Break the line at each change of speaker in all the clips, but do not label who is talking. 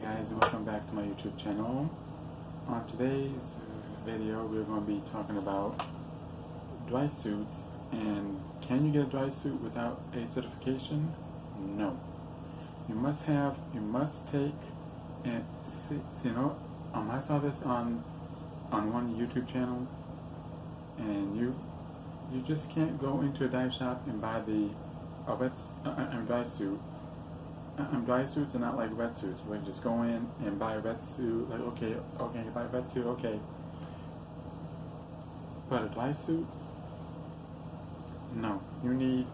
guys, welcome back to my YouTube channel. On today's video we're going to be talking about dry suits, and can you get a dry suit without a certification? No. You must take, and I saw this on one YouTube channel, and you just can't go into a dive shop and buy a dry suit. Dry suits are not like wetsuits where you just go in and buy a wetsuit, like okay, buy a wetsuit, okay. But a dry suit, no. You need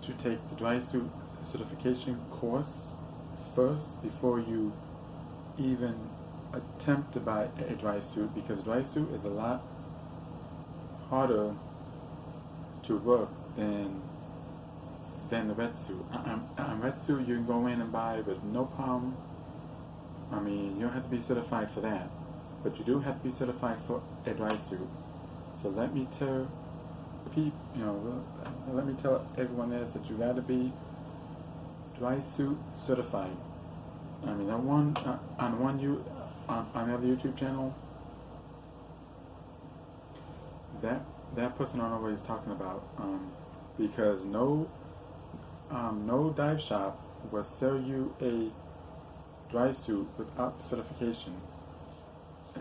to take the dry suit certification course first before you even attempt to buy a dry suit, because a dry suit is a lot harder to work than the wetsuit. A wetsuit you can go in and buy with no problem. I mean, you don't have to be certified for that, but you do have to be certified for a dry suit. So let me tell everyone this, that you got to be dry suit certified. I mean, on another YouTube channel, that person I don't know what he's talking about, because no dive shop will sell you a dry suit without the certification,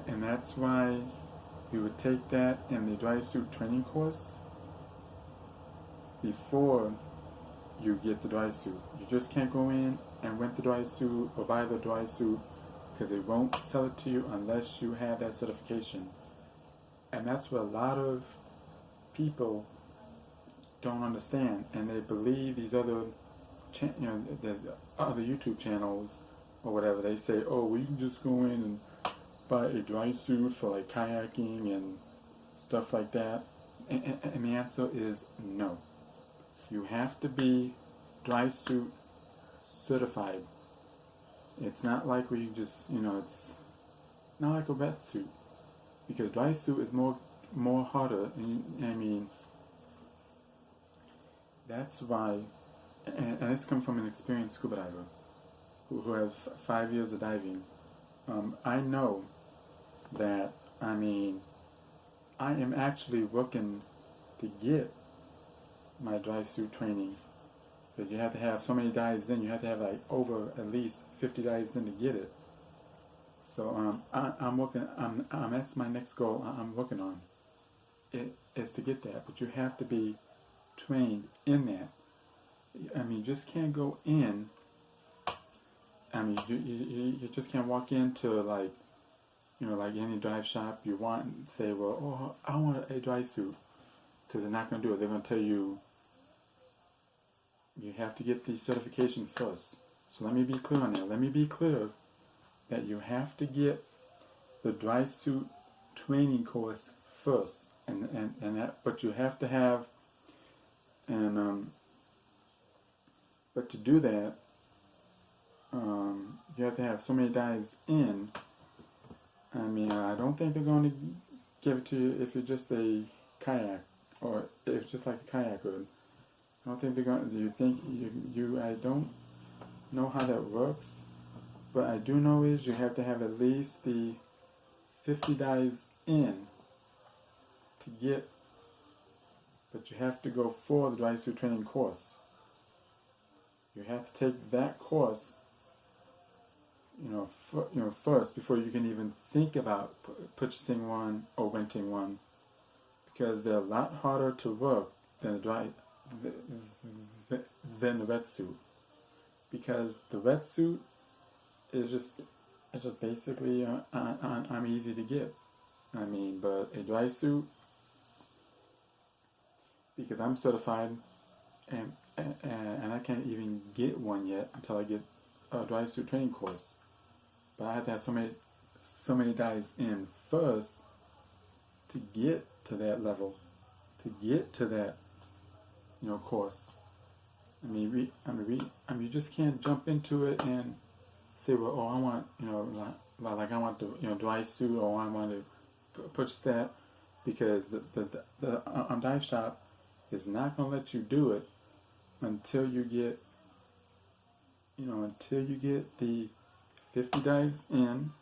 and that's why you would take that in the dry suit training course before you get the dry suit. You just can't go in and rent the dry suit or buy the dry suit, because they won't sell it to you unless you have that certification. And that's what a lot of people don't understand, and they believe these other there's other YouTube channels or whatever. They say, oh, we can just go in and buy a dry suit for like kayaking and stuff like that, and the answer is no. You have to be dry suit certified. It's not like where you just, it's not like a wetsuit, because dry suit is more harder, and that's why, and this comes from an experienced scuba diver who has 5 years of diving. I know that, I am actually working to get my dry suit training, but you have to have so many dives in. You have to have like over at least 50 dives in to get it. So I'm working. That's my next goal. I'm working on it, is to get that. But you have to be trained in that. You just can't go in. You just can't walk into like any dive shop you want and say, well, oh, I want a dry suit, because they're not going to do it. They're going to tell you have to get the certification first. So let me be clear on that. Let me be clear that you have to get the dry suit training course first, and that, but you have to have, but to do that, you have to have so many dives in. I don't think they're going to give it to you if you're just a kayak, or if it's just like a kayaker. I don't think they're going to. You think I don't know how that works, but I do know is you have to have at least the 50 dives in to get, but you have to go for the dry suit training course. You have to take that course, first, before you can even think about purchasing one or renting one, because they're a lot harder to work than the wetsuit. Because the wetsuit is just basically I'm easy to get. But a dry suit, because I'm certified, and I can't even get one yet until I get a dry suit training course. But I have to have so many dives in first to get to that level, to get to that course. You just can't jump into it and say, well, oh, I want, I want the, dry suit, or I want to purchase that, because the dive shop is not going to let you do it until you get the 50 dives in.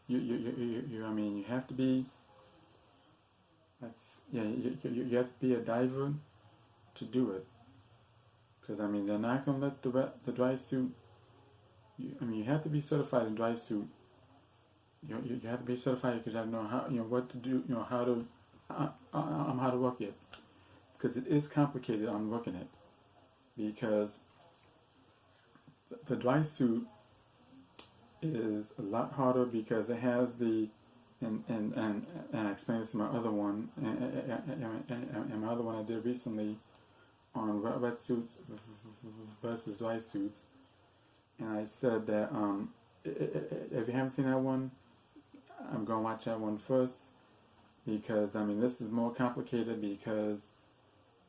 I mean, you have to be, like, yeah, you have to be a diver to do it. Because, I mean, they're not going to let the dry suit, I mean, you have to be certified in dry suit. You have to be certified because you have to know how, what to do, how to, how to work it. Because it is complicated on working it. Because the dry suit is a lot harder because it has the, and I explained this in my other one, and my other one I did recently on wetsuits versus dry suits, and I said that if you haven't seen that one, I'm gonna watch that one first, because I mean this is more complicated because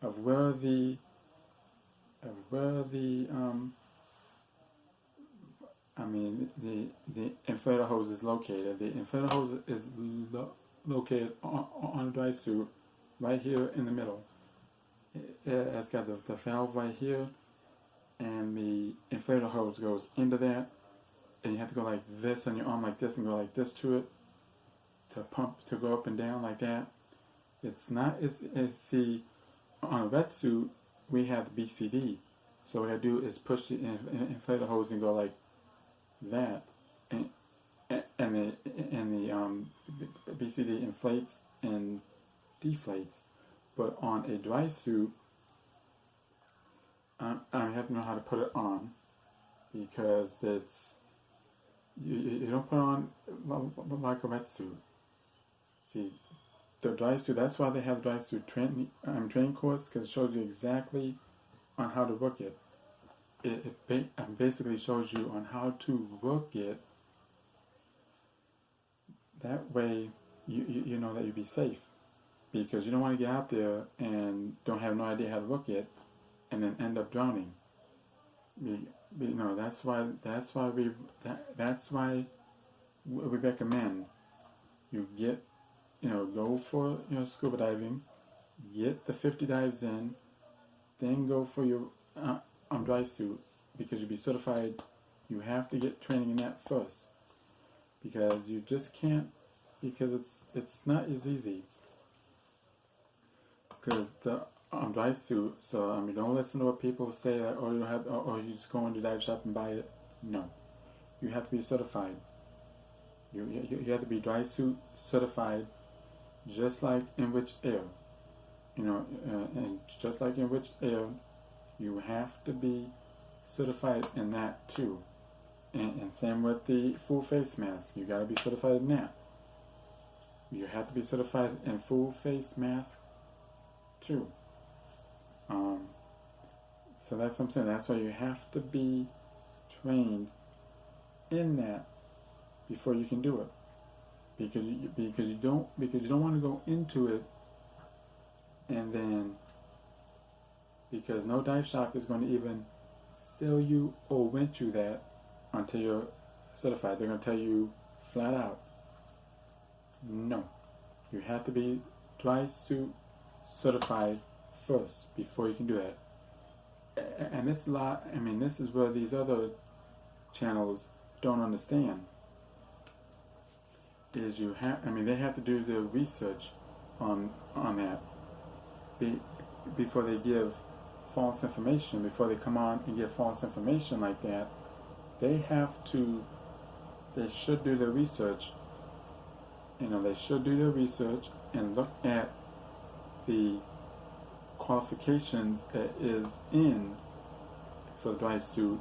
of where the I mean, the inflator hose is located. The inflator hose is located on the dry suit right here in the middle. It's got the valve right here, and the inflator hose goes into that, and you have to go like this on your arm like this and go like this to it to pump, to go up and down like that. It's not, see, on a wetsuit, we have the BCD. So what I do is push the inflator hose and go like that, and the BCD inflates and deflates. But on a dry suit, I have to know how to put it on, because it's you don't put it on like a wetsuit. See, the dry suit. That's why they have dry suit training course, because it shows you exactly on how to work it. It basically shows you on how to work it. That way, you know that you'll be safe, because you don't want to get out there and don't have no idea how to work it, and then end up drowning. That's why we recommend you get, go for scuba diving, get the 50 dives in, then go for your dry suit, because you'll be certified. You have to get training in that first, because you just can't, because it's not as easy. Because the dry suit, so I mean, don't listen to what people say that, or you just go into the dive shop and buy it. No, you have to be certified. You have to be dry suit certified, just like in which air, and just like in which air, you have to be certified in that too. And same with the full face mask. You got to be certified in that. You have to be certified in full face mask too. So that's what I'm saying. That's why you have to be trained in that before you can do it. Because you don't want to go into it and then, because no dive shop is going to even sell you or rent you that until you're certified. They're going to tell you flat out, no, you have to be dry suit certified first before you can do that. And this is where these other channels don't understand. Is they have to do the research on that before they give false information. Before they come on and give false information like that, they should do their research. They should do their research and look at the qualifications that is in for the dry suit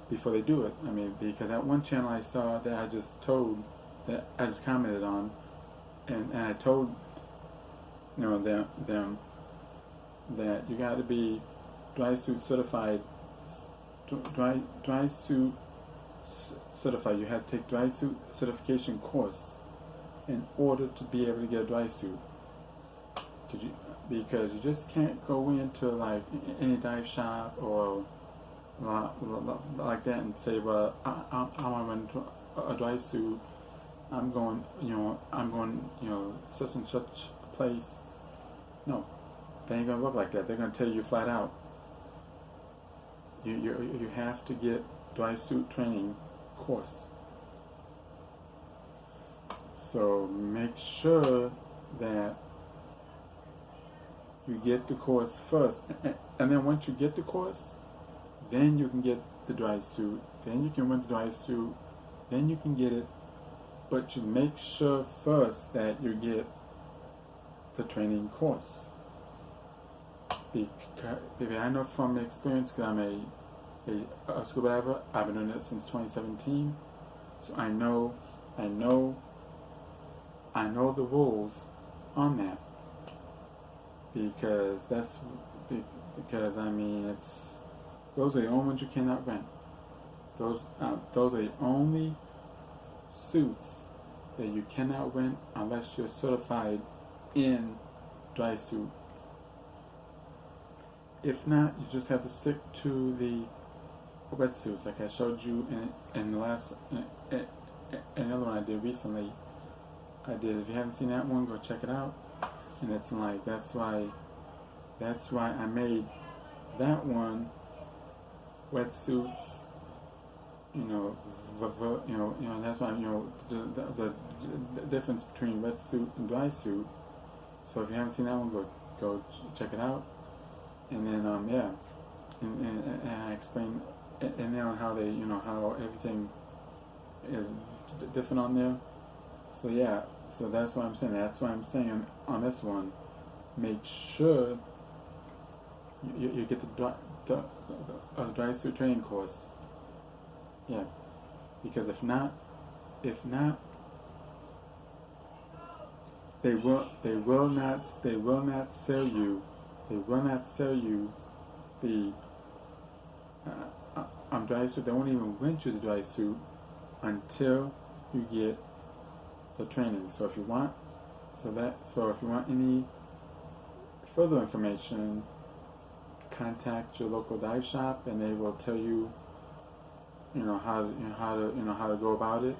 before they do it. I mean, because that one channel I saw that I just commented on, and I told them that you got to be dry suit certified. Dry suit certified. You have to take dry suit certification course in order to be able to get a dry suit. Because you just can't go into like any dive shop or like that and say, well, I want a dry suit. I'm going, such and such a place. No, they ain't gonna work like that. They're gonna tell you flat out, you have to get dry suit training course So make sure that you get the course first, and then once you get the course, then you can get the dry suit, then you can rent the dry suit, then you can get it, but you make sure first that you get the training course. Because I know from experience, because I'm a scuba diver, I've been doing it since 2017, so I know the rules on that, because I mean, it's those are the only ones you cannot rent. Those are the only suits that you cannot rent unless you're certified in dry suit. If not, you just have to stick to the wetsuits, like I showed you in the last another one I did recently. If you haven't seen that one, go check it out. And it's like that's why I made that one wetsuits. That's why the difference between wetsuit and dry suit. So if you haven't seen that one, go check it out. And then and I explain in there on how they how everything is different on there. So yeah, so that's what I'm saying. That's why I'm saying on this one, make sure you get the dry suit training course. Yeah, because if not, they will not sell you. They will not sell you the dry suit. They won't even rent you the dry suit until you get the training. So if you want, any further information, contact your local dive shop, and they will tell you, how to go about it.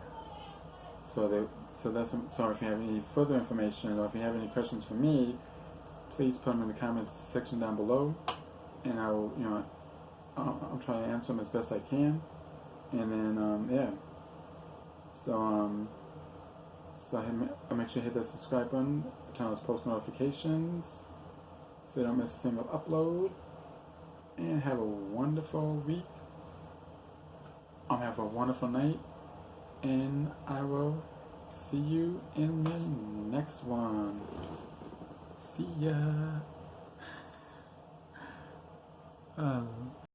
So if you have any further information, or if you have any questions for me, please put them in the comments section down below, and I will, I'll try to answer them as best I can. And then, so I make sure you hit that subscribe button, turn on those post notifications, so you don't miss a single upload. And have a wonderful week. Have a wonderful night, and I will see you in the next one. See ya.